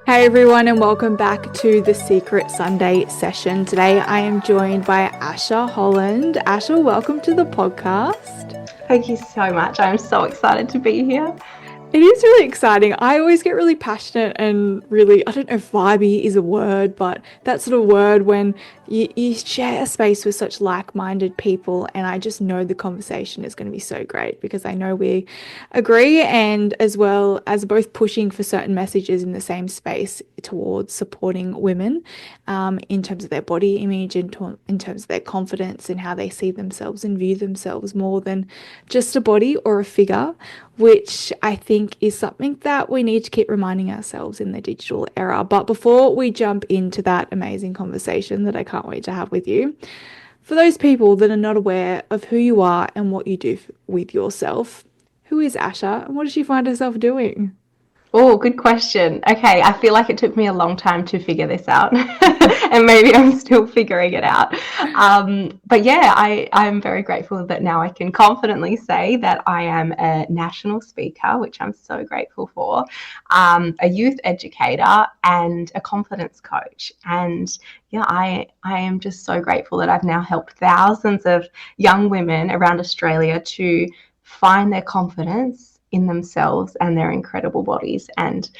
Hey everyone, and welcome back to the Secret Sunday session. Today I am joined by Asha Holland. Asha, welcome to the podcast. Thank you so much. I'm so excited to be here. It is really exciting. I always get really passionate and really, I don't know if vibey is a word, but that sort of word when you share a space with such like-minded people, and I just know the conversation is going to be so great because I know we agree, and as well as both pushing for certain messages in the same space towards supporting women in terms of their body image, in terms of their confidence and how they see themselves and view themselves more than just a body or a figure, which I think is something that we need to keep reminding ourselves in the digital era. But before we jump into that amazing conversation that I can't wait to have with you, for those people that are not aware of who you are and what you do with yourself, who is Asha and what does she find herself doing? Oh, good question. Okay, I feel like it took me a long time to figure this out, and maybe I'm still figuring it out. But yeah, I'm very grateful that now I can confidently say that I am a national speaker, which I'm so grateful for, a youth educator, and a confidence coach. And yeah, I am just so grateful that I've now helped thousands of young women around Australia to find their confidence in themselves and their incredible bodies, and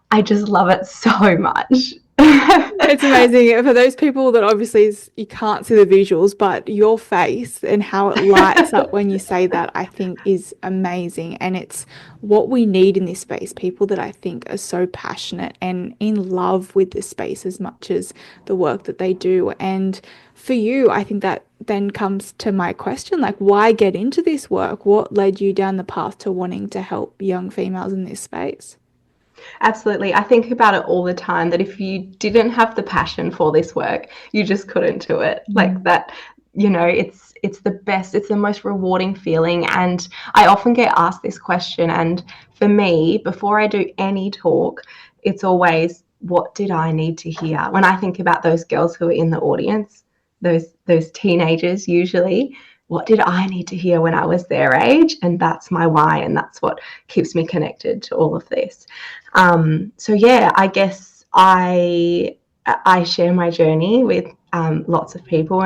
I just love it so much. It's amazing for those people that obviously you can't see the visuals, but your face and how it lights up when you say that, I think is amazing. And it's what we need in this space, people that I think are so passionate and in love with this space as much as the work that they do. And for you, I think that then comes to my question, like, why get into this work? What led you down the path to wanting to help young females in this space? Absolutely. I think about it all the time that if you didn't have the passion for this work, you just couldn't do it. Like that, it's the best, it's the most rewarding feeling. And I often get asked this question. And for me, before I do any talk, it's always, what did I need to hear? When I think about those girls who are in the audience, those teenagers usually, what did I need to hear when I was their age? And that's my why, and that's what keeps me connected to all of this. So yeah, I guess I share my journey with lots of people,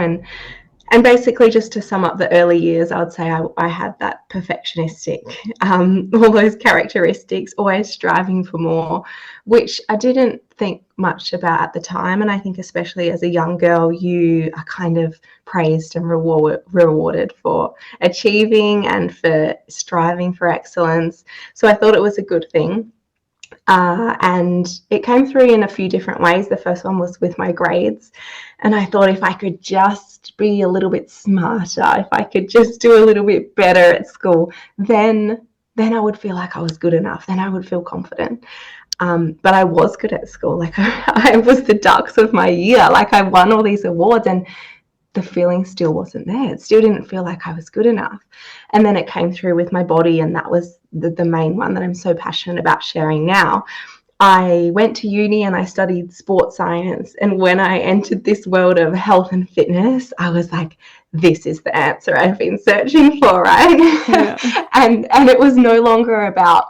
and basically, just to sum up the early years, I would say I had that perfectionistic, all those characteristics, always striving for more, which I didn't think much about at the time. And I think especially as a young girl, you are kind of praised and rewarded for achieving and for striving for excellence. So I thought it was a good thing. And it came through in a few different ways. The first one was with my grades. And I thought if I could just be a little bit smarter, if I could just do a little bit better at school, then I would feel like I was good enough. Then I would feel confident. But I was good at school. Like I was the dux of my year. Like I won all these awards, and the feeling still wasn't there. It still didn't feel like I was good enough. And then it came through with my body, and that was the main one that I'm so passionate about sharing now. I went to uni and I studied sports science. And when I entered this world of health and fitness, I was like, this is the answer I've been searching for, right? Yeah. and it was no longer about,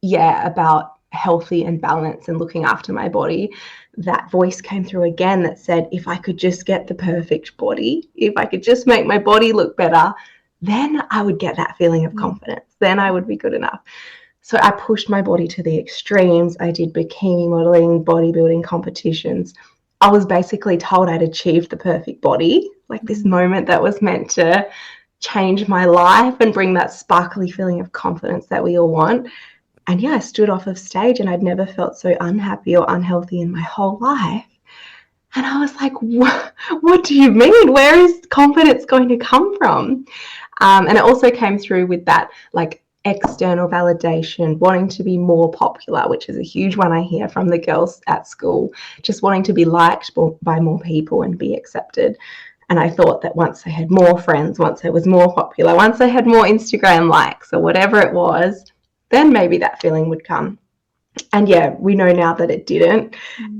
about healthy and balance and looking after my body. That voice came through again that said, if I could just get the perfect body, if I could just make my body look better, then I would get that feeling of confidence. Then I would be good enough. So I pushed my body to the extremes. I did bikini modeling, bodybuilding competitions. I was basically told I'd achieved the perfect body, like this moment that was meant to change my life and bring that sparkly feeling of confidence that we all want. And yeah, I stood off of stage and I'd never felt so unhappy or unhealthy in my whole life. And I was like, what do you mean? Where is confidence going to come from? And it also came through with that like external validation, wanting to be more popular, which is a huge one I hear from the girls at school, just wanting to be liked by more people and be accepted. And I thought that once I had more friends, once I was more popular, once I had more Instagram likes or whatever it was, then maybe that feeling would come. And yeah, we know now that it didn't.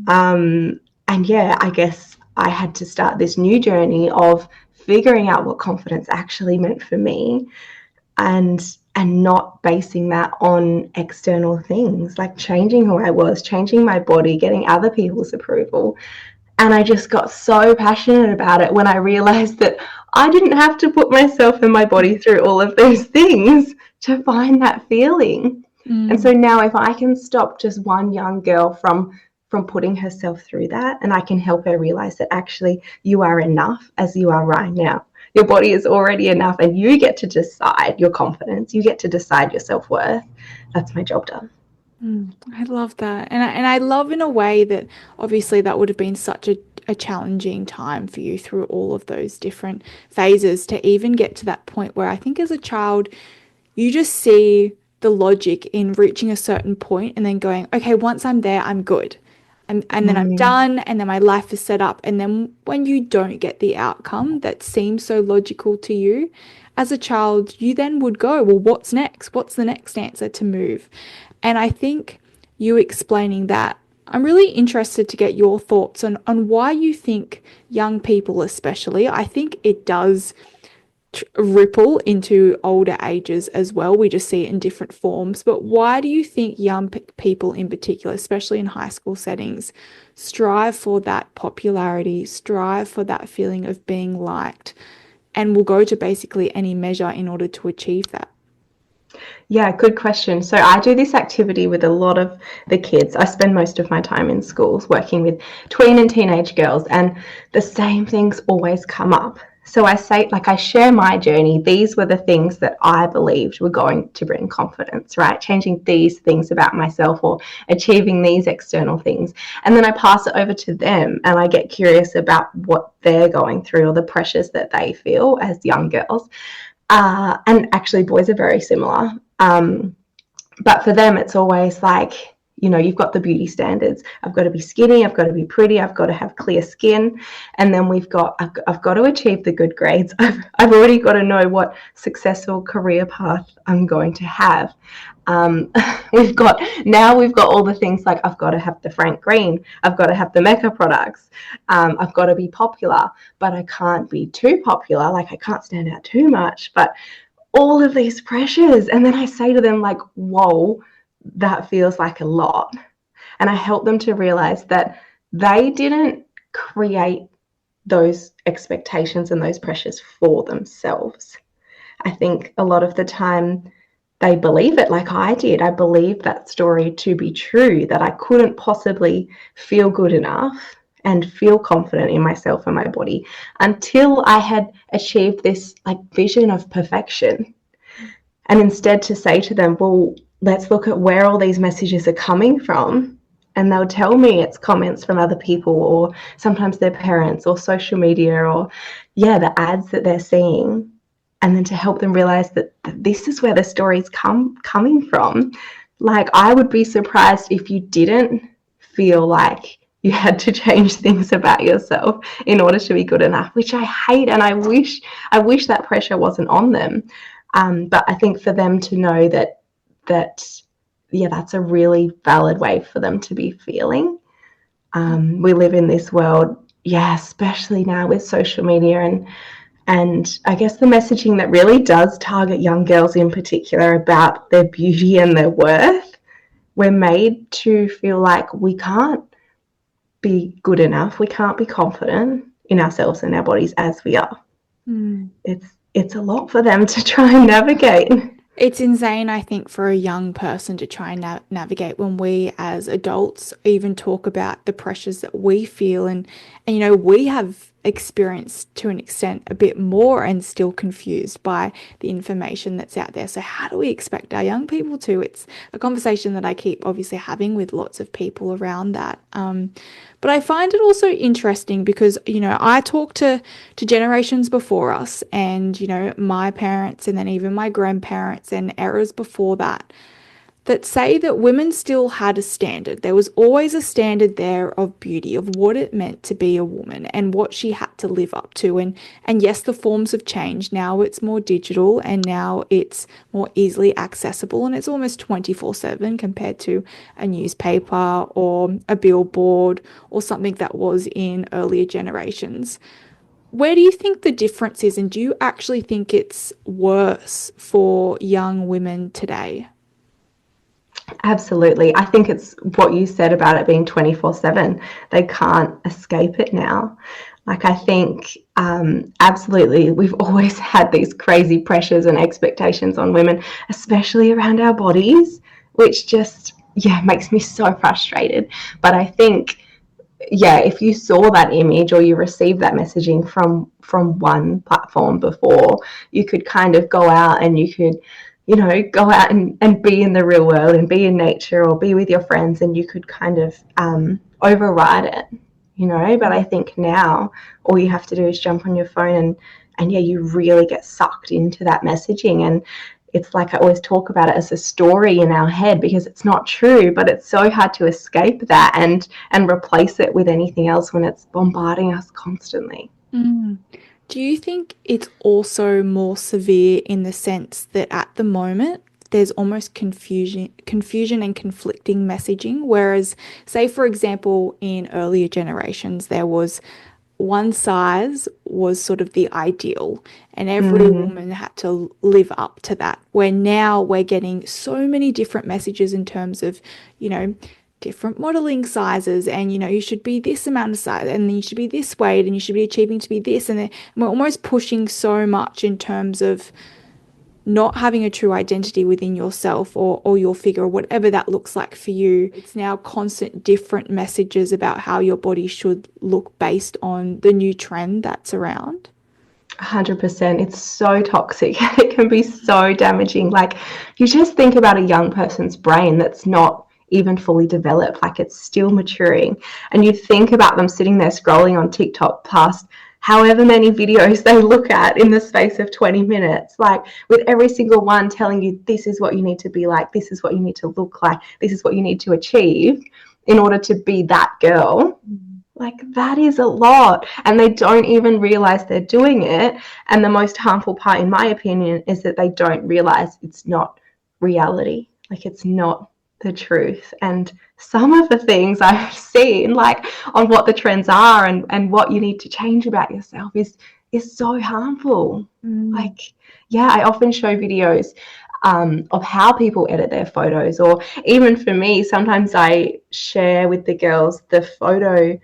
And yeah, I guess I had to start this new journey of figuring out what confidence actually meant for me. And and not basing that on external things, like changing who I was, changing my body, getting other people's approval. And I just got so passionate about it when I realized that I didn't have to put myself and my body through all of those things to find that feeling. And so Mm. now if I can stop just one young girl from putting herself through that, and I can help her realize that actually you are enough as you are right now. Your body is already enough, and you get to decide your confidence. You get to decide your self-worth. That's my job done. I love that. And I love in a way that obviously that would have been such a challenging time for you through all of those different phases to even get to that point where I think as a child, you just see the logic in reaching a certain point and then going, okay, once I'm there, I'm good. And then I'm Mm, done, and then my life is set up. And then when you don't get the outcome that seems so logical to you, as a child, you then would go, well, what's next? What's the next answer to move? And I think you explaining that, I'm really interested to get your thoughts on why you think young people, especially, I think it does ripple into older ages as well. We just see it in different forms. But why do you think young people in particular, especially in high school settings, strive for that popularity, strive for that feeling of being liked, and will go to basically any measure in order to achieve that? yeah, good question. So I do this activity with a lot of the kids. I spend most of my time in schools working with tween and teenage girls, and the same things always come up. So I say, like, I share my journey. These were the things that I believed were going to bring confidence, right? Changing these things about myself or achieving these external things. And then I pass it over to them and I get curious about what they're going through or the pressures that they feel as young girls. And actually, boys are very similar. But for them, it's always like, you've got the beauty standards. I've got to be skinny. I've got to be pretty. I've got to have clear skin. And then I've got to achieve the good grades. I've already got to know what successful career path I'm going to have. Um, we've got all the things like I've got to have the Frank Green. I've got to have the Mecca products. I've got to be popular, but I can't be too popular. Like I can't stand out too much, but all of these pressures. And then I say to them, like, whoa, that feels like a lot. And I help them to realize that they didn't create those expectations and those pressures for themselves. I think a lot of the time they believe it like I did. I believed that story to be true, that I couldn't possibly feel good enough and feel confident in myself and my body until I had achieved this like vision of perfection. And instead to say to them, well, let's look at where all these messages are coming from. And they'll tell me it's comments from other people or sometimes their parents or social media or, yeah, the ads that they're seeing. And then to help them realize that this is where the story's coming from. Like, I would be surprised if you didn't feel like you had to change things about yourself in order to be good enough, which I hate, and I wish that pressure wasn't on them. But I think for them to know that yeah, that's a really valid way for them to be feeling. We live in this world, yeah, especially now with social media and I guess the messaging that really does target young girls in particular about their beauty and their worth. We're made to feel like we can't be good enough, we can't be confident in ourselves and our bodies as we are. Mm. It's a lot for them to try and navigate. It's insane, I think, for a young person to try and navigate when we as adults even talk about the pressures that we feel. And, we have experienced to an extent a bit more and still confused by the information that's out there. So, how do we expect our young people to? It's a conversation that I keep obviously having with lots of people around that. But I find it also interesting because, I talk to generations before us and, my parents and then even my grandparents and eras before that say that women still had a standard. There was always a standard there of beauty, of what it meant to be a woman and what she had to live up to. And yes, the forms have changed. Now it's more digital and now it's more easily accessible and it's almost 24/7 compared to a newspaper or a billboard or something that was in earlier generations. Where do you think the difference is, and do you actually think it's worse for young women today? Absolutely. I think it's what you said about it being 24/7. They can't escape it now. Like, I think absolutely, we've always had these crazy pressures and expectations on women, especially around our bodies, which just, yeah, makes me so frustrated. But I think, yeah, if you saw that image or you received that messaging from one platform before, you could kind of go out and you could, go out and be in the real world and be in nature or be with your friends, and you could kind of override it, but I think now all you have to do is jump on your phone and yeah, you really get sucked into that messaging. And it's like I always talk about it as a story in our head, because it's not true, but it's so hard to escape that and replace it with anything else when it's bombarding us constantly. Mm. Do you think it's also more severe in the sense that at the moment there's almost confusion and conflicting messaging, whereas, say, for example, in earlier generations, there was one size was sort of the ideal, and every Mm, woman had to live up to that. Where now we're getting so many different messages in terms of, you know, different modeling sizes, and you should be this amount of size, and then you should be this weight, and you should be achieving to be this, and then we're almost pushing so much in terms of not having a true identity within yourself or your figure or whatever that looks like for you. It's now constant different messages about how your body should look based on the new trend that's around. 100%. It's so toxic. It can be so damaging. Like, you just think about a young person's brain that's not even fully developed, like it's still maturing. And you think about them sitting there scrolling on TikTok past however many videos they look at in the space of 20 minutes, like with every single one telling you this is what you need to be like, this is what you need to look like, this is what you need to achieve in order to be that girl. Like, that is a lot, and they don't even realize they're doing it. And the most harmful part, in my opinion, is that they don't realize it's not reality. Like, it's not the truth. And some of the things I've seen, like on what the trends are and what you need to change about yourself, is so harmful. Mm. Like, yeah, I often show videos of how people edit their photos, or even for me, sometimes I share with the girls the photo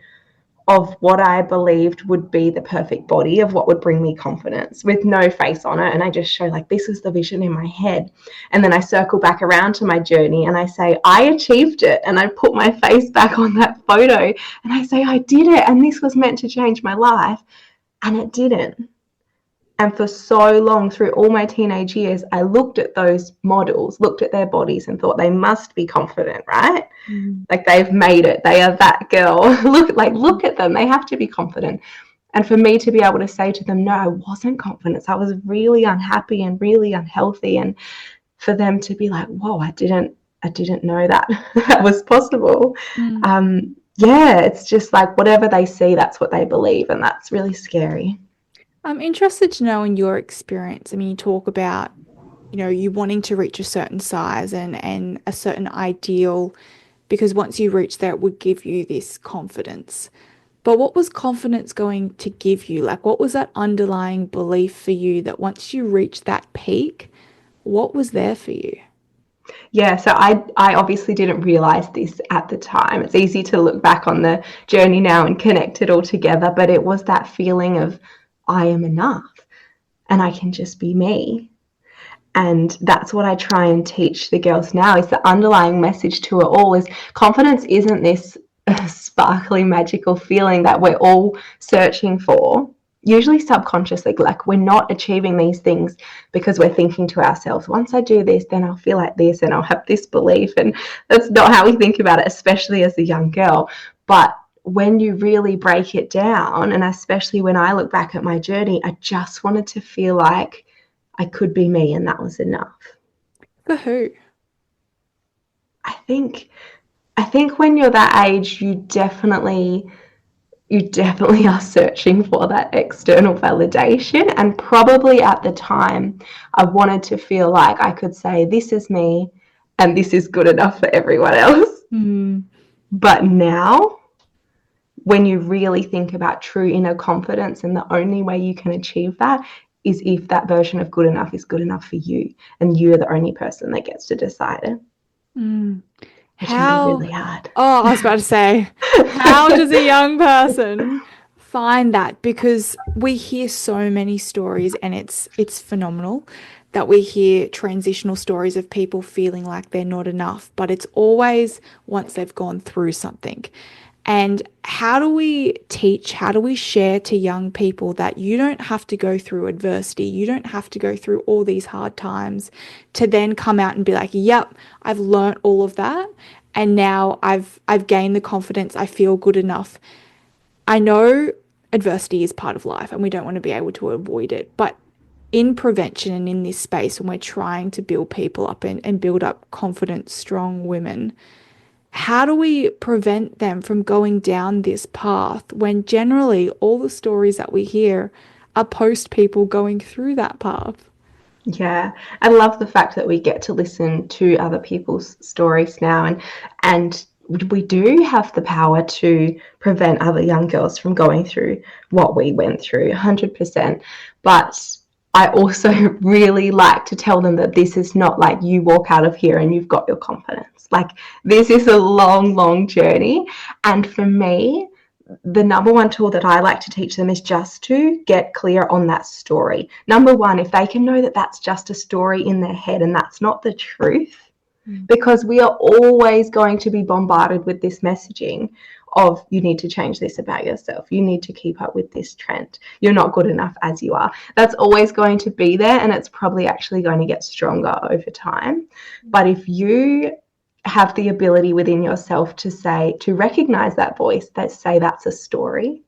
of what I believed would be the perfect body, of what would bring me confidence with no face on it. And I just show, like, this is the vision in my head. And then I circle back around to my journey and I say, I achieved it. And I put my face back on that photo and I say, I did it. And this was meant to change my life. And it didn't. And for so long, through all my teenage years, I looked at those models, looked at their bodies and thought they must be confident, right? Mm. Like, they've made it. They are that girl. Look at them. They have to be confident. And for me to be able to say to them, no, I wasn't confident. I was really unhappy and really unhealthy. And for them to be like, whoa, I didn't know that that was possible. Mm. Yeah, it's just like whatever they see, that's what they believe. And that's really scary. I'm interested to know in your experience. I mean, you talk about, you wanting to reach a certain size and a certain ideal, because once you reach there, it would give you this confidence. But what was confidence going to give you? Like, what was that underlying belief for you that once you reached that peak, what was there for you? Yeah, so I obviously didn't realize this at the time. It's easy to look back on the journey now and connect it all together, but it was that feeling of, I am enough and I can just be me. And that's what I try and teach the girls now, is the underlying message to it all is confidence isn't this sparkly magical feeling that we're all searching for, usually subconsciously. Like, we're not achieving these things because we're thinking to ourselves, once I do this, then I'll feel like this and I'll have this belief. And that's not how we think about it, especially as a young girl. But when you really break it down, and especially when I look back at my journey, I just wanted to feel like I could be me, and that was enough. For who? I think I think when you're that age, you definitely are searching for that external validation. And probably at the time, I wanted to feel like I could say, this is me and this is good enough for everyone else. Hmm. But now, when you really think about true inner confidence, and the only way you can achieve that is if that version of good enough is good enough for you, and you're the only person that gets to decide it, Mm. which can be How, really hard. oh, I was about to say, how does a young person find that? Because we hear so many stories and it's phenomenal that we hear transitional stories of people feeling like they're not enough, but it's always once they've gone through something. And how do we teach, how do we share to young people that you don't have to go through adversity, you don't have to go through all these hard times to then come out and be like, "Yep, I've learnt all of that and now I've gained the confidence, I feel good enough." I know adversity is part of life and we don't want to be able to avoid it, but in prevention and in this space when we're trying to build people up and build up confident, strong women, how do we prevent them from going down this path when generally all the stories that we hear are post people going through that path? Yeah, I love the fact that we get to listen to other people's stories now, and we do have the power to prevent other young girls from going through what we went through, 100%. But I also really like to tell them that this is not like you walk out of here and you've got your confidence. Like, this is a long, long journey. And for me, the number one tool that I like to teach them is just to get clear on that story. Number one, if they can know that that's just a story in their head and that's not the truth, because we are always going to be bombarded with this messaging of you need to change this about yourself, you need to keep up with this trend, you're not good enough as you are. That's always going to be there, and it's probably actually going to get stronger over time. But if you have the ability within yourself to say, to recognize that voice that say that's a story,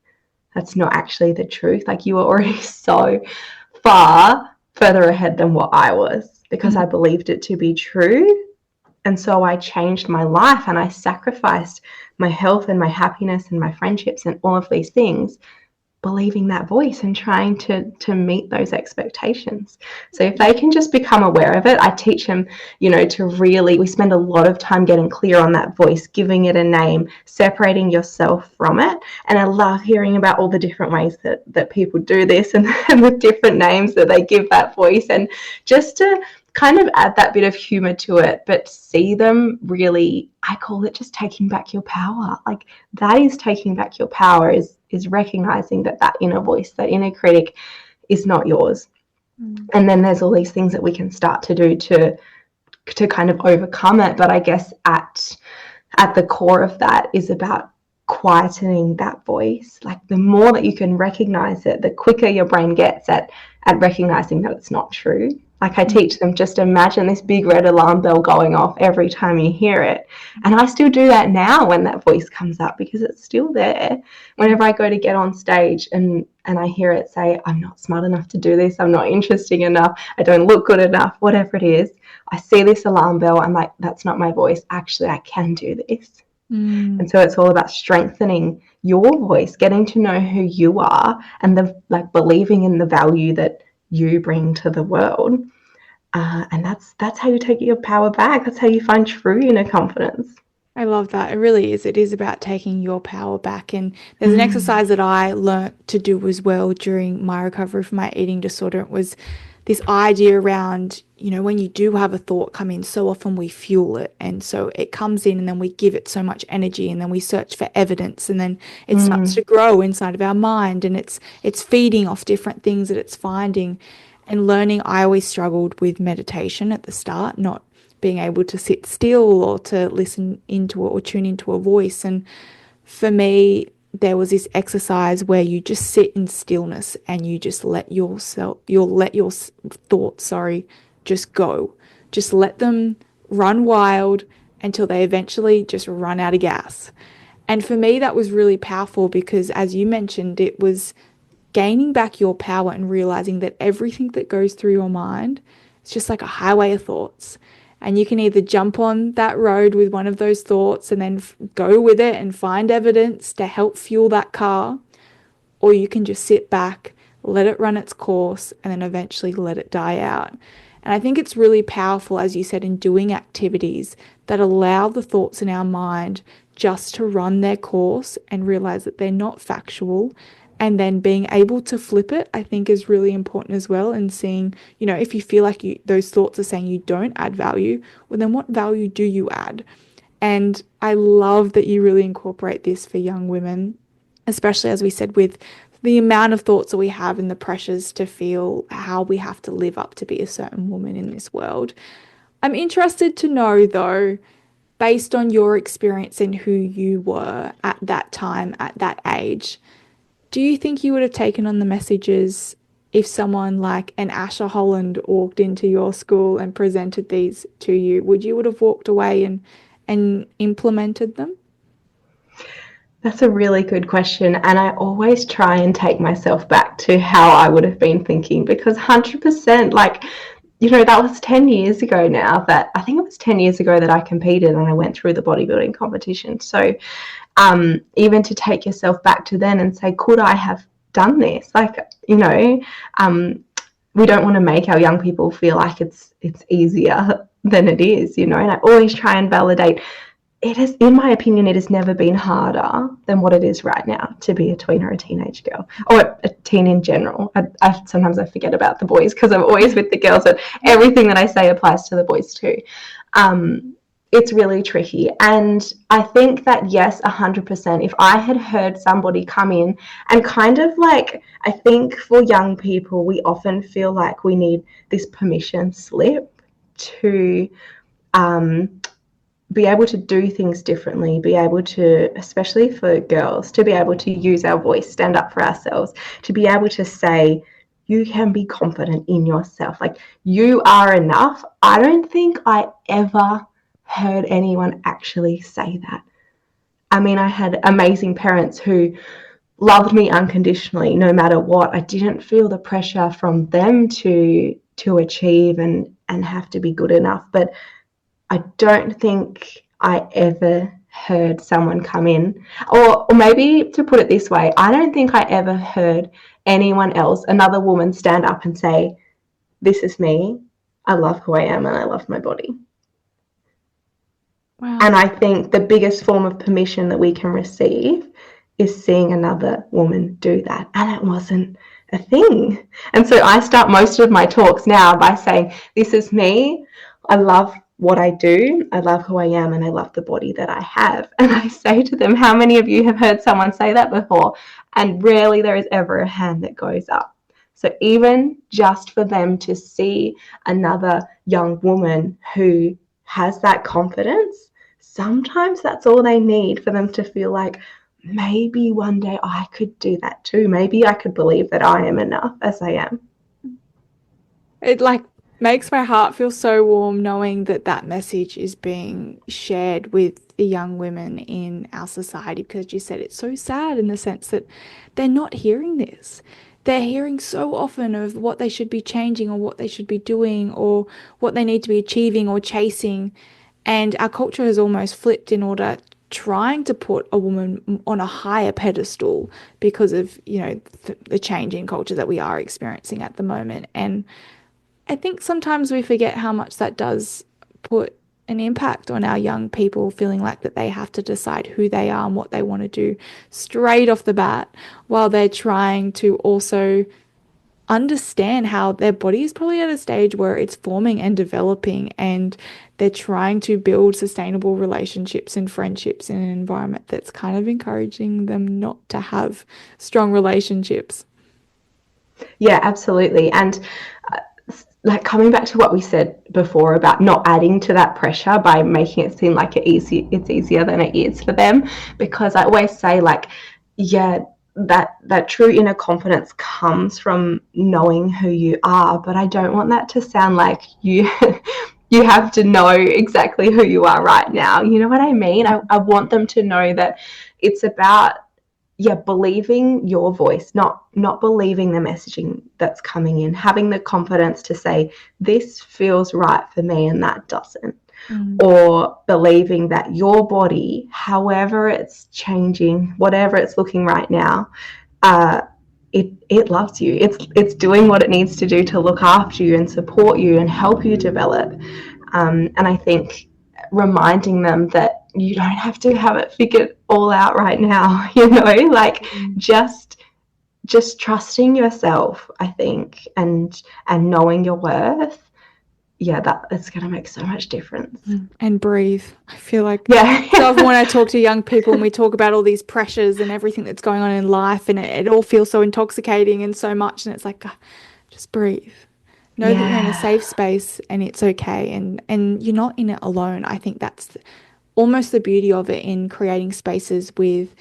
that's not actually the truth, like you are already so far further ahead than what I was, because I believed it to be true. And so I changed my life and I sacrificed my health and my happiness and my friendships and all of these things, believing that voice and trying to meet those expectations. So if they can just become aware of it, I teach them, to really, we spend a lot of time getting clear on that voice, giving it a name, separating yourself from it. And I love hearing about all the different ways that people do this, and the different names that they give that voice, and just to kind of add that bit of humor to it, but see them really, I call it just taking back your power. Like, that is taking back your power, is recognizing that inner voice, that inner critic is not yours. And then there's all these things that we can start to do to kind of overcome it. But I guess at the core of that is about quietening that voice. Like, the more that you can recognize it, the quicker your brain gets at recognizing that it's not true. Like, I teach them, just imagine this big red alarm bell going off every time you hear it. And I still do that now when that voice comes up, because it's still there. Whenever I go to get on stage and I hear it say, I'm not smart enough to do this, I'm not interesting enough, I don't look good enough, whatever it is, I see this alarm bell, I'm like, that's not my voice. Actually, I can do this. And so it's all about strengthening your voice, getting to know who you are, and believing in the value that you bring to the world. And that's how you take your power back. That's how you find true inner confidence. I love that. It really is. It is about taking your power back. And there's an exercise that I learnt to do as well during my recovery from my eating disorder. It was this idea around, when you do have a thought come in, so often we fuel it. And so it comes in and then we give it so much energy and then we search for evidence and then it starts to grow inside of our mind and it's feeding off different things that it's finding and learning. I always struggled with meditation at the start, not being able to sit still or to listen into it or tune into a voice. And for me, there was this exercise where you just sit in stillness and you just let your thoughts, just go. Just let them run wild until they eventually just run out of gas. And for me, that was really powerful because, as you mentioned, it was gaining back your power and realizing that everything that goes through your mind is just like a highway of thoughts. And you can either jump on that road with one of those thoughts and then go with it and find evidence to help fuel that car, or you can just sit back, let it run its course, and then eventually let it die out. And I think it's really powerful, as you said, in doing activities that allow the thoughts in our mind just to run their course and realize that they're not factual. And then being able to flip it, I think, is really important as well. And seeing, if you feel like those thoughts are saying you don't add value, well, then what value do you add? And I love that you really incorporate this for young women, especially as we said, with the amount of thoughts that we have and the pressures to feel how we have to live up to be a certain woman in this world. I'm interested to know, though, based on your experience and who you were at that time, at that age, do you think you would have taken on the messages if someone like an Asha Holland walked into your school and presented these to you? Would have walked away and implemented them? That's a really good question. And I always try and take myself back to how I would have been thinking, because 100%, like, that was 10 years ago now. That I think it was 10 years ago that I competed and I went through the bodybuilding competition. So even to take yourself back to then and say, could I have done this? Like, we don't want to make our young people feel like it's easier than it is, and I always try and validate. It is, in my opinion, it has never been harder than what it is right now to be a tween or a teenage girl, or a teen in general. Sometimes I forget about the boys because I'm always with the girls, but everything that I say applies to the boys too. It's really tricky. And I think that, yes, 100%, if I had heard somebody come in and kind of like, I think for young people, we often feel like we need this permission slip to be able to do things differently, be able to, especially for girls, to be able to use our voice, stand up for ourselves, to be able to say, you can be confident in yourself. Like, you are enough. I don't think I ever heard anyone actually say that. I mean, I had amazing parents who loved me unconditionally, no matter what. I didn't feel the pressure from them to achieve and have to be good enough. But I don't think I ever heard someone come in, or maybe to put it this way, I don't think I ever heard anyone else, another woman, stand up and say, this is me, I love who I am and I love my body. Wow. And I think the biggest form of permission that we can receive is seeing another woman do that. And it wasn't a thing. And so I start most of my talks now by saying, this is me, I love what I do, I love who I am, and I love the body that I have. And I say to them, how many of you have heard someone say that before? And rarely there is ever a hand that goes up. So even just for them to see another young woman who has that confidence, sometimes that's all they need for them to feel like, maybe one day I could do that too. Maybe I could believe that I am enough as I am. It makes my heart feel so warm knowing that that message is being shared with the young women in our society, because you said it's so sad in the sense that they're not hearing this. They're hearing so often of what they should be changing or what they should be doing or what they need to be achieving or chasing. And our culture has almost flipped in order trying to put a woman on a higher pedestal because of, the change in culture that we are experiencing at the moment. And I think sometimes we forget how much that does put an impact on our young people, feeling like that they have to decide who they are and what they want to do straight off the bat, while they're trying to also understand how their body is probably at a stage where it's forming and developing, and they're trying to build sustainable relationships and friendships in an environment that's kind of encouraging them not to have strong relationships. Yeah, absolutely. And like, coming back to what we said before about not adding to that pressure by making it seem like it's easier than it is for them, because I always say, like, yeah, that true inner confidence comes from knowing who you are, but I don't want that to sound like you you have to know exactly who you are right now. You know what I mean? I want them to know that it's about, believing your voice, not believing the messaging that's coming in, having the confidence to say, this feels right for me and that doesn't. Or believing that your body, however it's changing, whatever it's looking right now, it loves you. It's doing what it needs to do to look after you and support you and help you develop. And I think reminding them that you don't have to have it figured all out right now, like just trusting yourself, I think, and knowing your worth. Yeah, that's going to make so much difference. And breathe. I feel like so often when I talk to young people and we talk about all these pressures and everything that's going on in life, and it all feels so intoxicating and so much, and it's like, just breathe. Know that you're in a safe space and it's okay, and you're not in it alone. I think that's almost the beauty of it, in creating spaces with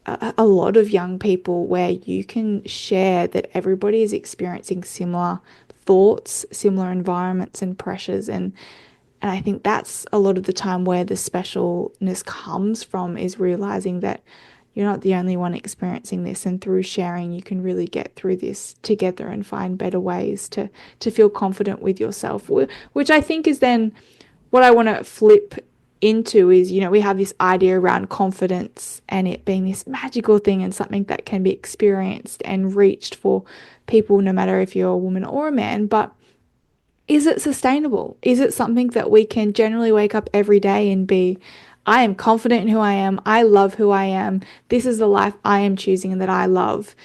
a lot of young people where you can share that everybody is experiencing similar thoughts, similar environments and pressures, and I think that's a lot of the time where the specialness comes from, is realizing that you're not the only one experiencing this, and through sharing you can really get through this together and find better ways to feel confident with yourself, which I think is then what I want to flip into is, we have this idea around confidence and it being this magical thing and something that can be experienced and reached for people, no matter if you're a woman or a man. But is it sustainable? Is it something that we can generally wake up every day and be, I am confident in who I am, I love who I am, this is the life I am choosing and that I love?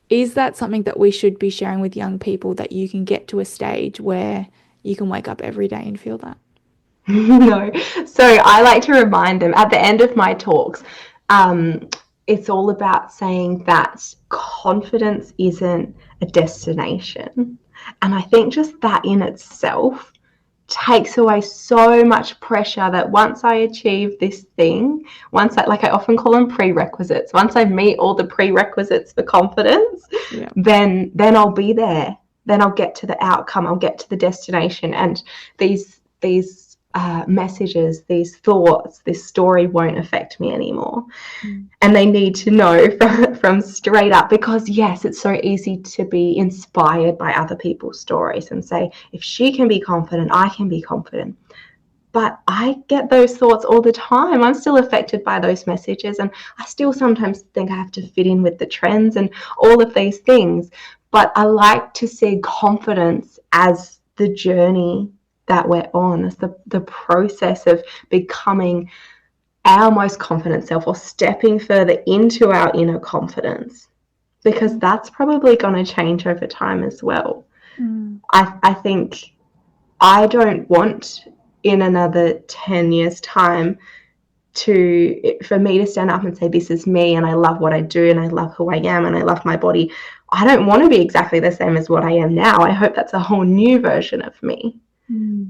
Is that something that we should be sharing with young people, that you can get to a stage where you can wake up every day and feel that? No. So I like to remind them at the end of my talks, it's all about saying that confidence isn't a destination. And I think just that in itself takes away so much pressure, that once I achieve this thing, I often call them prerequisites, once I meet all the prerequisites for confidence, then I'll be there. Then I'll get to the outcome, I'll get to the destination, and these messages, these thoughts, this story won't affect me anymore. And they need to know from straight up, because yes, it's so easy to be inspired by other people's stories and say, if she can be confident, I can be confident. But I get those thoughts all the time. I'm still affected by those messages, and I still sometimes think I have to fit in with the trends and all of these things. But I like to see confidence as the journey that we're on, as the process of becoming our most confident self, or stepping further into our inner confidence, because that's probably going to change over time as well. I think I don't want in another 10 years time for me to stand up and say, this is me and I love what I do and I love who I am and I love my body. I don't want to be exactly the same as what I am now. I hope that's a whole new version of me.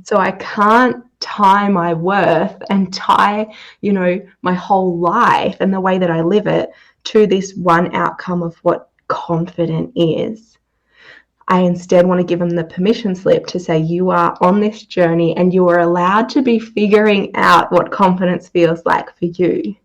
So I can't tie my worth and tie, my whole life and the way that I live it to this one outcome of what confident is. I instead want to give them the permission slip to say, you are on this journey and you are allowed to be figuring out what confidence feels like for you.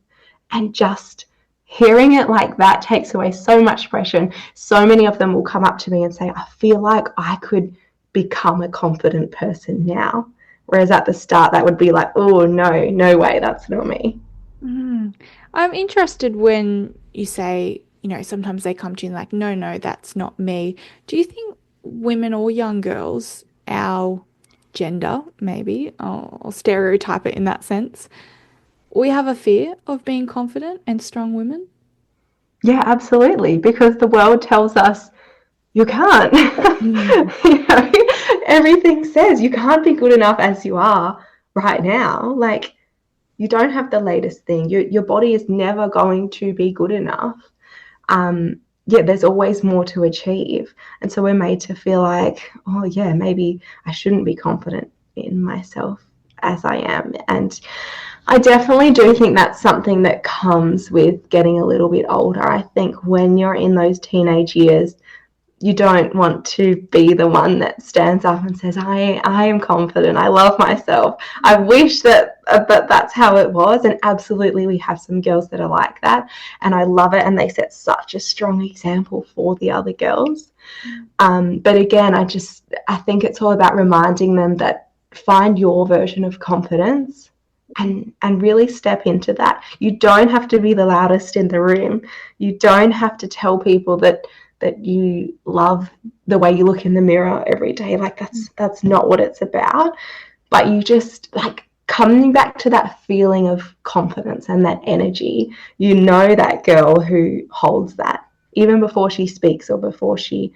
And just hearing it like that takes away so much pressure. And so many of them will come up to me and say, I feel like I could become a confident person now. Whereas at the start, that would be like, oh, no way, that's not me. I'm interested when you say, sometimes they come to you like, no, that's not me. Do you think women or young girls, our gender maybe, or stereotype it in that sense, we have a fear of being confident and strong women? Yeah, absolutely. Because the world tells us you can't. Everything says you can't be good enough as you are right now. Like, you don't have the latest thing. Your body is never going to be good enough. There's always more to achieve. And so we're made to feel like, oh yeah, maybe I shouldn't be confident in myself as I am. And I definitely do think that's something that comes with getting a little bit older. I think when you're in those teenage years, you don't want to be the one that stands up and says, I am confident, I love myself. I wish that that's how it was. And absolutely, we have some girls that are like that. And I love it. And they set such a strong example for the other girls. But again, I think it's all about reminding them that find your version of confidence and really step into that. You don't have to be the loudest in the room. You don't have to tell people that that you love the way you look in the mirror every day. Like that's not what it's about. But you just like coming back to that feeling of confidence and that energy. You know that girl who holds that even before she speaks or before she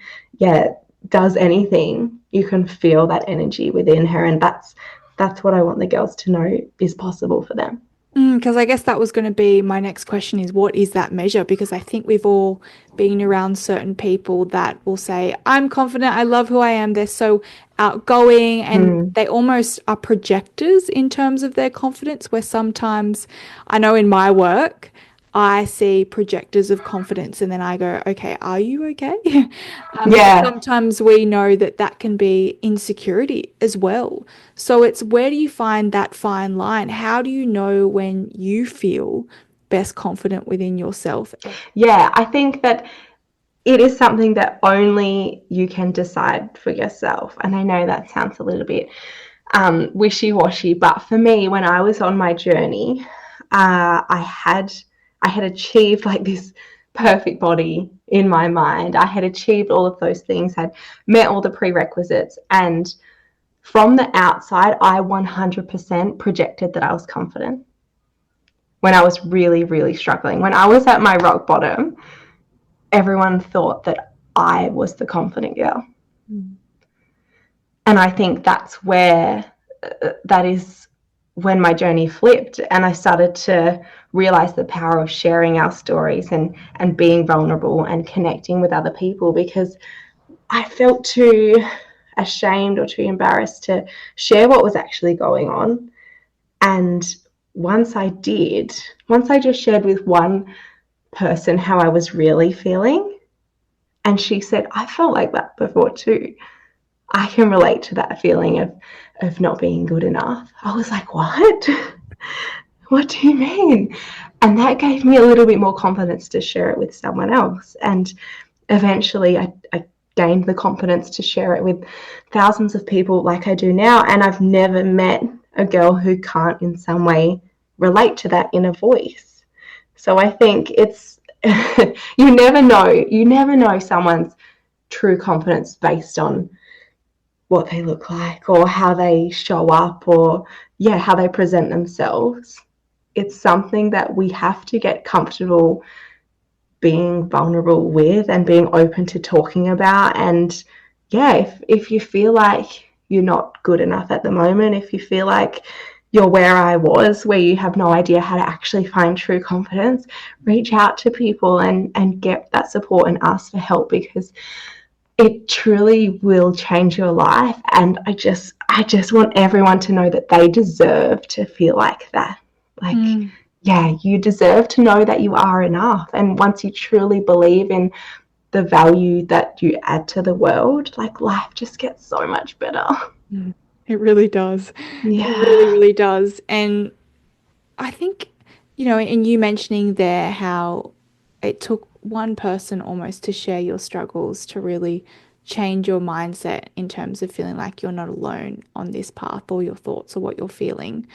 does anything. You can feel that energy within her, and that's what I want the girls to know is possible for them. Because I guess that was going to be my next question is what is that measure? Because I think we've all been around certain people that will say, I'm confident, I love who I am. They're so outgoing and they almost are projectors in terms of their confidence, where sometimes I know in my work, I see projectors of confidence and then I go, okay, are you okay? But Yeah. sometimes we know that that can be insecurity as well. So it's where do you find that fine line? How do you know when you feel best confident within yourself? Yeah, I think that it is something that only you can decide for yourself. And I know that sounds a little bit wishy-washy, but for me, when I was on my journey, I had achieved like this perfect body in my mind. I had achieved all of those things, had met all the prerequisites, and from the outside, I 100% projected that I was confident when I was really, really struggling. When I was at my rock bottom, everyone thought that I was the confident girl. And I think that's where that is when my journey flipped and I started to realize the power of sharing our stories and being vulnerable and connecting with other people, because I felt too ashamed or too embarrassed to share what was actually going on. And once I just shared with one person how I was really feeling, and she said, I felt like that before too. I can relate to that feeling of not being good enough. I was like, what? What do you mean? And that gave me a little bit more confidence to share it with someone else. And eventually I gained the confidence to share it with thousands of people like I do now. And I've never met a girl who can't in some way relate to that inner voice. So I think it's, you never know someone's true confidence based on what they look like or how they show up or how they present themselves. It's something that we have to get comfortable being vulnerable with and being open to talking about. And if you feel like you're not good enough at the moment, if you feel like you're where I was, where you have no idea how to actually find true confidence, reach out to people and get that support and ask for help, because it truly will change your life. And I just want everyone to know that they deserve to feel like that. Like, you deserve to know that you are enough. And once you truly believe in the value that you add to the world, like life just gets so much better. It really does. Yeah. It really, really does. And I think, in you mentioning there how it took one person almost to share your struggles to really change your mindset in terms of feeling like you're not alone on this path or your thoughts or what you're feeling.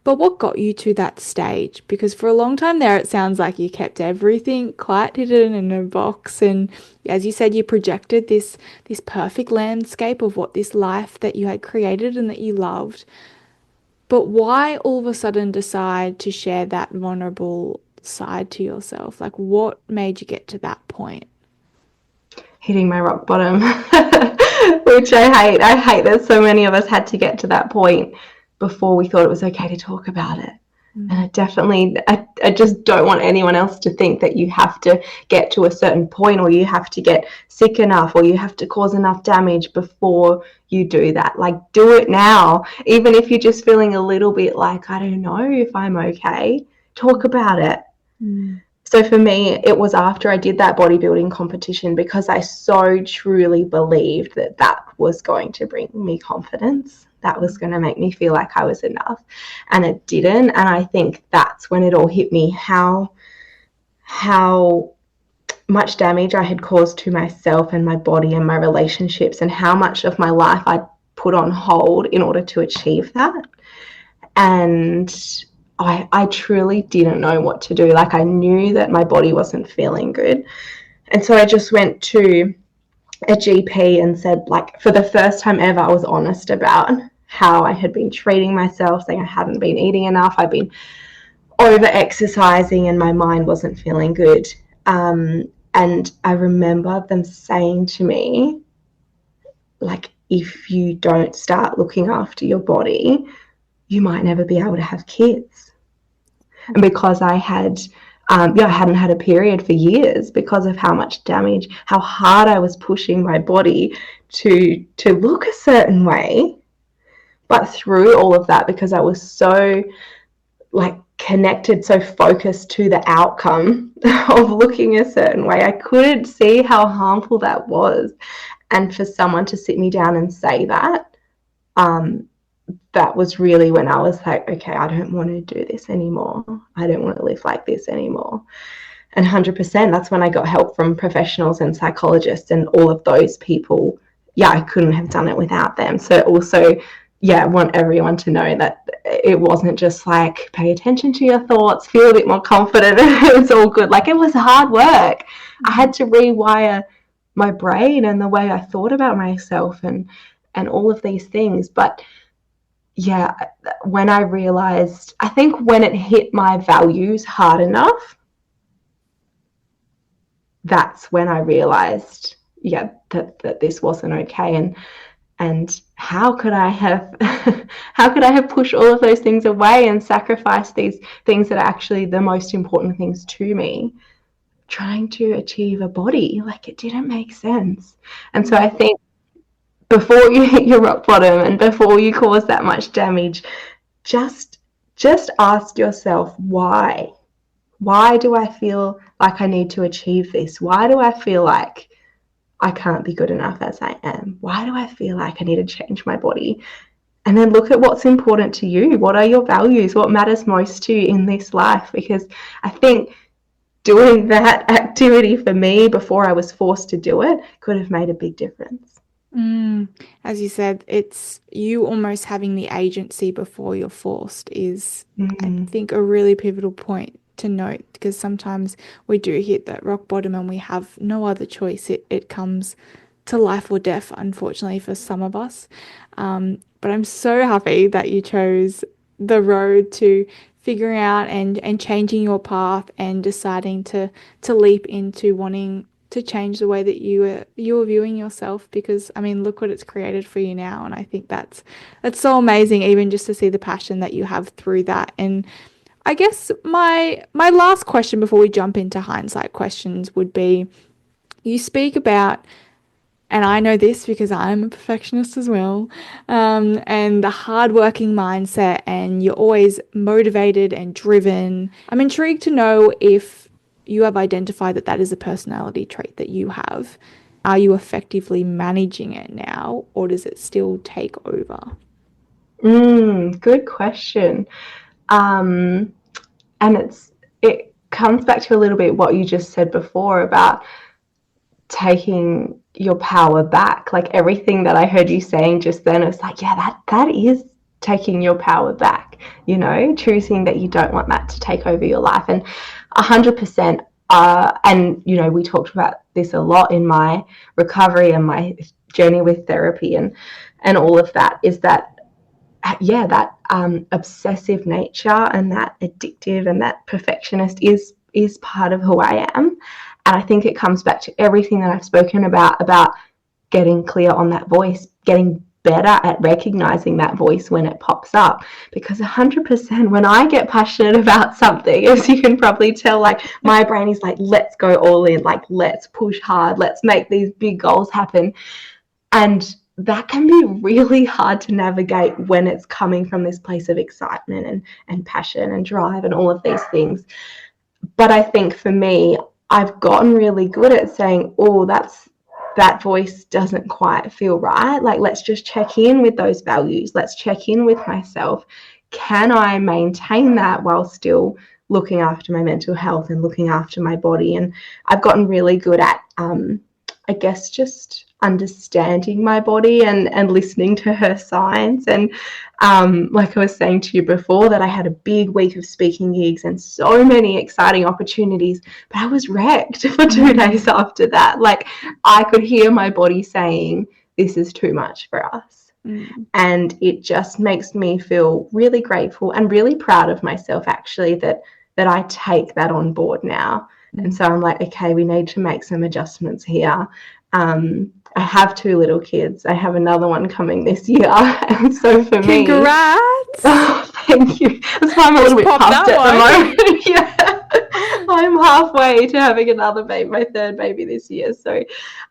But what got you to that stage? Because for a long time there, it sounds like you kept everything quite hidden in a box. And as you said, you projected this perfect landscape of what this life that you had created and that you loved. But why all of a sudden decide to share that vulnerable side to yourself? Like, what made you get to that point? Hitting my rock bottom, which I hate. I hate that so many of us had to get to that point before we thought it was okay to talk about it. And I just don't want anyone else to think that you have to get to a certain point, or you have to get sick enough, or you have to cause enough damage before you do that. Like, do it now. Even if you're just feeling a little bit like, I don't know if I'm okay, talk about it. So for me, it was after I did that bodybuilding competition, because I so truly believed that that was going to bring me confidence. That was going to make me feel like I was enough. And it didn't. And I think that's when it all hit me, how much damage I had caused to myself and my body and my relationships, and how much of my life I'd put on hold in order to achieve that. And I truly didn't know what to do. Like, I knew that my body wasn't feeling good. And so I just went to a GP and said, like, for the first time ever, I was honest about how I had been treating myself, saying I hadn't been eating enough, I'd been over exercising, and my mind wasn't feeling good. And I remember them saying to me, like, if you don't start looking after your body, you might never be able to have kids. And because I had, I hadn't had a period for years because of how much damage, how hard I was pushing my body to look a certain way. But through all of that, because I was so like connected, so focused to the outcome of looking a certain way, I couldn't see how harmful that was. And for someone to sit me down and say that, that was really when I was like, okay, I don't want to do this anymore. I don't want to live like this anymore. And 100%, that's when I got help from professionals and psychologists and all of those people. Yeah, I couldn't have done it without them. So also, yeah, I want everyone to know that it wasn't just like, pay attention to your thoughts, feel a bit more confident, it's all good. Like, it was hard work. I had to rewire my brain and the way I thought about myself and all of these things. But yeah, when I realized, I think when it hit my values hard enough, that's when I realized, yeah, that this wasn't okay. And how could I have pushed all of those things away and sacrificed these things that are actually the most important things to me, trying to achieve a body? Like, it didn't make sense. And so I think before you hit your rock bottom and before you cause that much damage, just ask yourself, why? Why do I feel like I need to achieve this? Why do I feel like I can't be good enough as I am? Why do I feel like I need to change my body? And then look at what's important to you. What are your values? What matters most to you in this life? Because I think doing that activity for me before I was forced to do it could have made a big difference. As you said, it's you almost having the agency before you're forced is, I think, a really pivotal point to note, because sometimes we do hit that rock bottom and we have no other choice. It comes to life or death, unfortunately, for some of us. But I'm so happy that you chose the road to figuring out and changing your path and deciding to leap into wanting to change the way that you are viewing yourself, because I mean, look what it's created for you now. And I think that's so amazing, even just to see the passion that you have through that. And I guess my last question before we jump into hindsight questions would be, you speak about, and I know this because I'm a perfectionist as well, and the hardworking mindset, and you're always motivated and driven. I'm intrigued to know if you have identified that is a personality trait that you have. Are you effectively managing it now, or does it still take over? Good question. And it comes back to a little bit what you just said before about taking your power back. Like, everything that I heard you saying just then, it's like, yeah, that is taking your power back, choosing that you don't want that to take over your life. And 100%, and we talked about this a lot in my recovery and my journey with therapy and all of that, is that that obsessive nature and that addictive and that perfectionist is part of who I am. And I think it comes back to everything that I've spoken about getting clear on that voice, getting better at recognizing that voice when it pops up. Because 100%, when I get passionate about something, as you can probably tell, like, my brain is like, let's go all in, like, let's push hard, let's make these big goals happen. And that can be really hard to navigate when it's coming from this place of excitement and passion and drive and all of these things. But I think for me, I've gotten really good at saying, oh, that voice doesn't quite feel right. Like, let's just check in with those values. Let's check in with myself. Can I maintain that while still looking after my mental health and looking after my body? And I've gotten really good at I guess just understanding my body and listening to her signs. And like I was saying to you before, that I had a big week of speaking gigs and so many exciting opportunities, but I was wrecked for 2 days after that. Like, I could hear my body saying, this is too much for us. And it just makes me feel really grateful and really proud of myself, actually, that I take that on board now. And so I'm like, okay, we need to make some adjustments here. I have 2 little kids. I have another one coming this year. And so for me, Congrats! oh, thank you. That's why I'm a little bit Pop pumped that at the one. moment. Yeah. I'm halfway to having another baby, my 3rd baby this year. So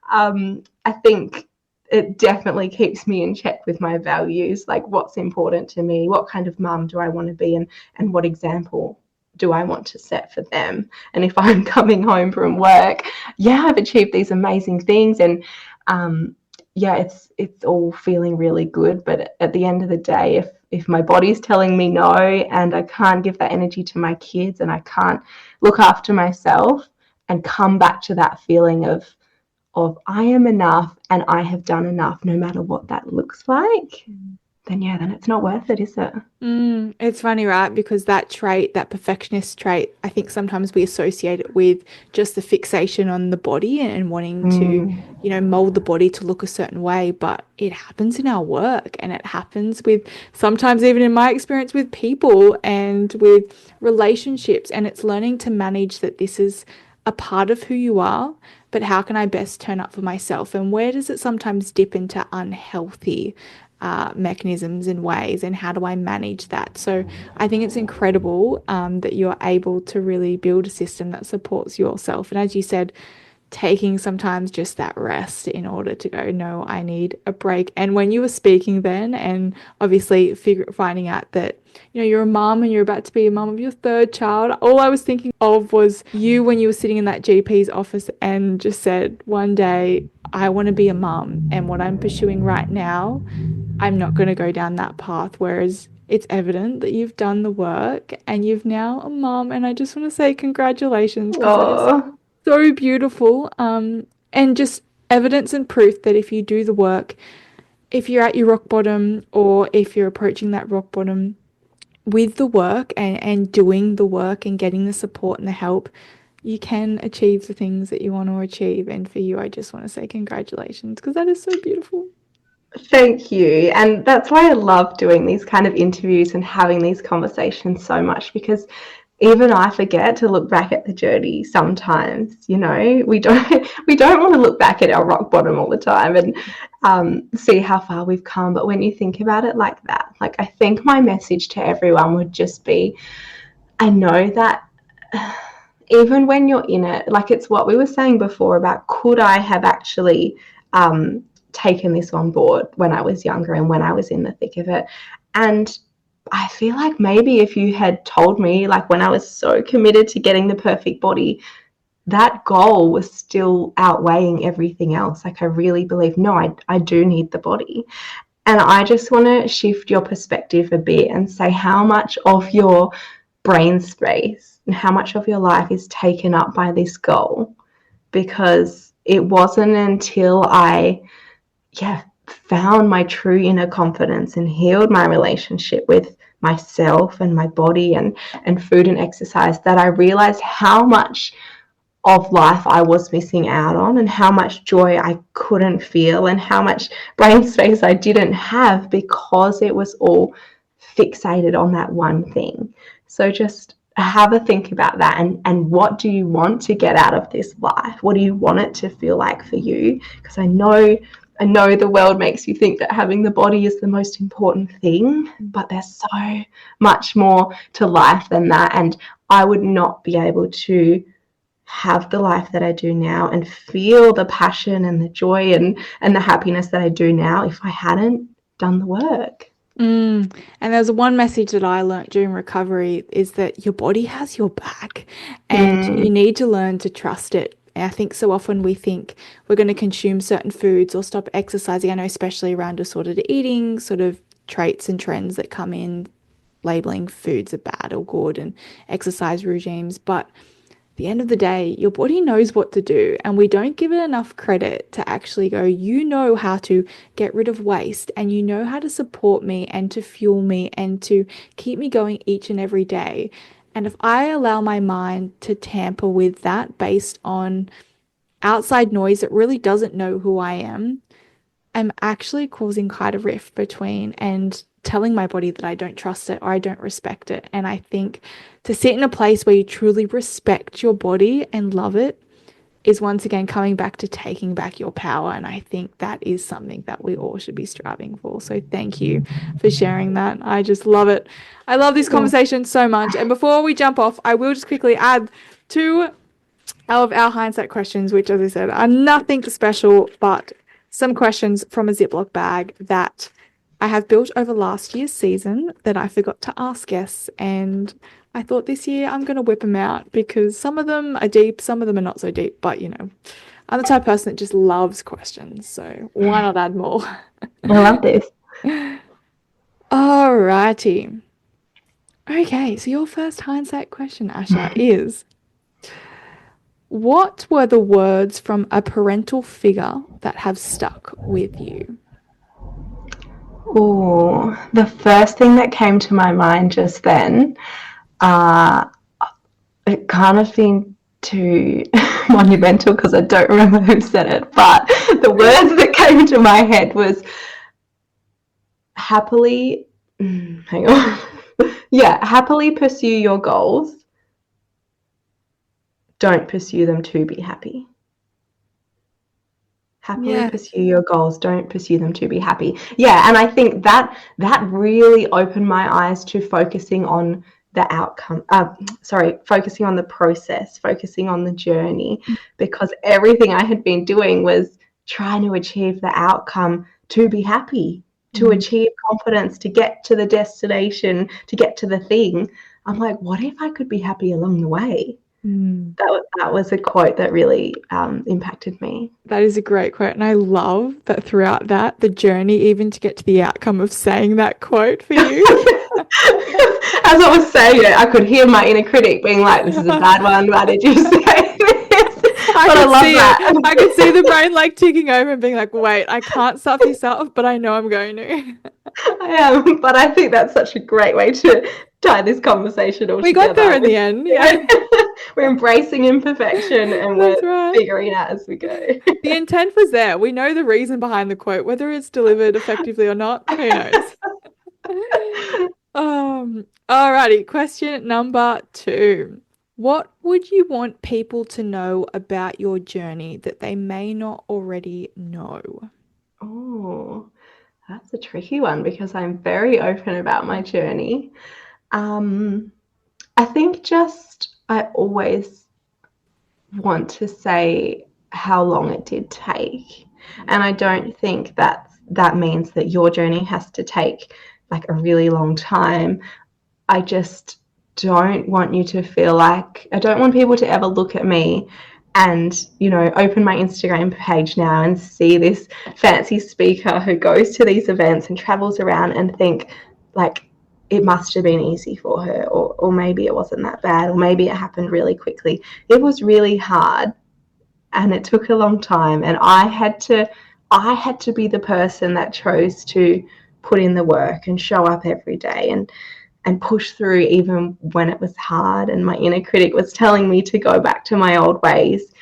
I think it definitely keeps me in check with my values, like what's important to me, what kind of mum do I want to be, and what example do I want to set for them. And if I'm coming home from work, yeah, I've achieved these amazing things, and yeah, it's all feeling really good. But at the end of the day, if my body's telling me no, and I can't give that energy to my kids, and I can't look after myself and come back to that feeling of I am enough and I have done enough, no matter what that looks like, then yeah, then it's not worth it, is it? It's funny, right? Because that trait, that perfectionist trait, I think sometimes we associate it with just the fixation on the body and wanting to, mold the body to look a certain way. But it happens in our work, and it happens with sometimes, even in my experience, with people and with relationships. And it's learning to manage that this is a part of who you are, but how can I best turn up for myself? And where does it sometimes dip into unhealthy mechanisms and ways, and how do I manage that? So I think it's incredible that you're able to really build a system that supports yourself. And as you said, taking sometimes just that rest in order to go, no, I need a break. And when you were speaking then, and obviously finding out that, you're a mom and you're about to be a mom of your 3rd child, all I was thinking of was you when you were sitting in that GP's office and just said, one day I want to be a mom, and what I'm pursuing right now, I'm not going to go down that path. Whereas it's evident that you've done the work and you've now a mom. And I just want to say congratulations, because that is Oh, so beautiful. And just evidence and proof that if you do the work, if you're at your rock bottom, or if you're approaching that rock bottom with the work, and doing the work and getting the support and the help, you can achieve the things that you want to achieve. And for you, I just want to say congratulations, because that is so beautiful. thank you. And that's why I love doing these kind of interviews and having these conversations so much, because even I forget to look back at the journey sometimes. We don't want to look back at our rock bottom all the time and see how far we've come. But when you think about it like that, like, I think my message to everyone would just be, I know that even when you're in it, like, it's what we were saying before about, could I have actually taken this on board when I was younger and when I was in the thick of it? And I feel like maybe if you had told me, like, when I was so committed to getting the perfect body, that goal was still outweighing everything else. Like, I really believe, no, I do need the body. And I just want to shift your perspective a bit and say how much of your brain space and how much of your life is taken up by this goal. Because it wasn't until I found my true inner confidence and healed my relationship with myself and my body and food and exercise that I realized how much of life I was missing out on, and how much joy I couldn't feel, and how much brain space I didn't have, because it was all fixated on that one thing. So just have a think about that, and what do you want to get out of this life? What do you want it to feel like for you? Because I know the world makes you think that having the body is the most important thing, but there's so much more to life than that. And I would not be able to have the life that I do now and feel the passion and the joy and the happiness that I do now if I hadn't done the work. And there's one message that I learned during recovery, is that your body has your back, and you need to learn to trust it. And I think so often we think we're going to consume certain foods or stop exercising. I know, especially around disordered eating, sort of traits and trends that come in, labeling foods are bad or good and exercise regimes. But the end of the day, your body knows what to do, and we don't give it enough credit to actually go, you know how to get rid of waste, and you know how to support me and to fuel me and to keep me going each and every day. And if I allow my mind to tamper with that based on outside noise that really doesn't know who I am, I'm actually causing quite a rift between and telling my body that I don't trust it or I don't respect it. And I think to sit in a place where you truly respect your body and love it is once again coming back to taking back your power. And I think that is something that we all should be striving for. So thank you for sharing that. I just love it. I love this conversation so much. And before we jump off, I will just quickly add two of our hindsight questions, which, as I said, are nothing special, but some questions from a Ziploc bag that I have built over last year's season that I forgot to ask guests. And I thought this year I'm going to whip them out because some of them are deep, some of them are not so deep. But, you know, I'm the type of person that just loves questions. So why not add more? I love this. Alrighty. Okay, so your first hindsight question, Asha, is what were the words from a parental figure that have stuck with you? Oh, the first thing that came to my mind just then, it kind of seemed too monumental because I don't remember who said it, but the words that came to my head was happily, hang on, yeah, happily pursue your goals. Don't pursue them to be happy. Happily pursue your goals. Don't pursue them to be happy. Yeah, and I think that really opened my eyes to focusing on the outcome. Focusing on the process, focusing on the journey, because everything I had been doing was trying to achieve the outcome to be happy, to achieve confidence, to get to the destination, to get to the thing. I'm like, what if I could be happy along the way? That was a quote that really impacted me. That is a great quote. And I love that throughout that, the journey, even to get to the outcome of saying that quote for you. As I was saying it, I could hear my inner critic being like, this is a bad one. Why did you say this? I love that. I could see the brain like ticking over and being like, wait, I can't stop this up, but I know I'm going to. I am, but I think that's such a great way to tie this conversation all together. We got there in the end. Yeah. We're embracing imperfection and we're figuring out as we go. The intent was there. We know the reason behind the quote, whether it's delivered effectively or not, who knows? Alrighty, question number 2. What would you want people to know about your journey that they may not already know? Oh, that's a tricky one because I'm very open about my journey. I think I always want to say how long it did take. And I don't think that means that your journey has to take like a really long time. I just don't want you to feel like, I don't want people to ever look at me and, you know, open my Instagram page now and see this fancy speaker who goes to these events and travels around and think like it must have been easy for her, or maybe it wasn't that bad, or maybe it happened really quickly. It was really hard and it took a long time, and I had to be the person that chose to put in the work and show up every day and push through even when it was hard and my inner critic was telling me to go back to my old ways.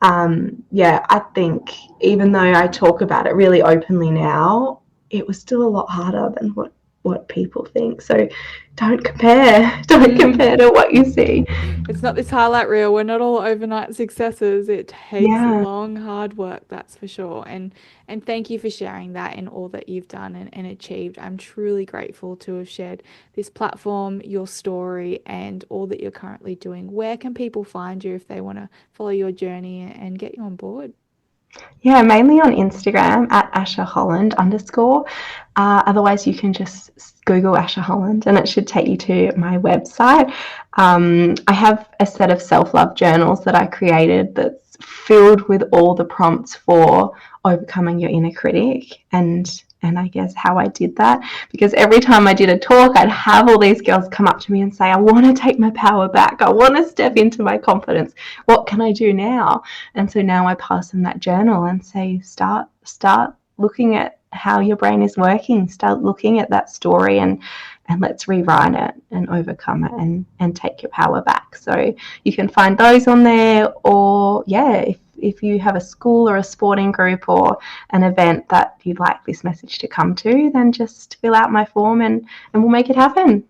I think even though I talk about it really openly now, it was still a lot harder than what people think. So don't compare to what you see. It's not this highlight reel. We're not all overnight successes. It takes long, hard work, that's for sure. And thank you for sharing that and all that you've done and achieved. I'm truly grateful to have shared this platform, your story, and all that you're currently doing. Where can people find you if they want to follow your journey and get you on board? Yeah, mainly on Instagram at Asha Holland _ otherwise, you can just Google Asha Holland and it should take you to my website. I have a set of self-love journals that I created that's filled with all the prompts for overcoming your inner critic and and I guess how I did that, because every time I did a talk, I'd have all these girls come up to me and say, I want to take my power back. I want to step into my confidence. What can I do now? And so now I pass them that journal and say, start looking at how your brain is working. Start looking at that story and let's rewrite it and overcome it and take your power back. So you can find those on there, or if you have a school or a sporting group or an event that you'd like this message to come to, then just fill out my form and we'll make it happen.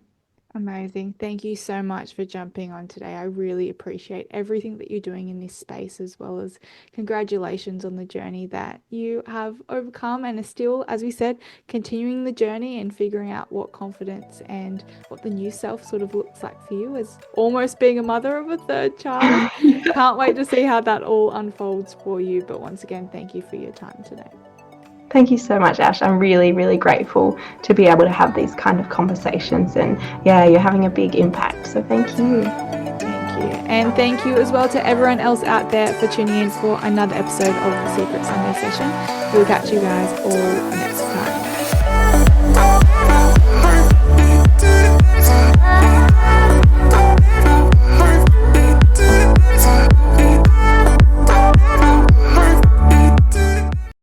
Amazing. Thank you so much for jumping on today. I really appreciate everything that you're doing in this space, as well as congratulations on the journey that you have overcome and are still, as we said, continuing the journey and figuring out what confidence and what the new self sort of looks like for you as almost being a mother of a third child. Can't wait to see how that all unfolds for you. But once again, thank you for your time today. Thank you so much, Ash. I'm really, really grateful to be able to have these kind of conversations, and you're having a big impact. So thank you. Thank you. And thank you as well to everyone else out there for tuning in for another episode of the Secret Sunday Session. We'll catch you guys all next time.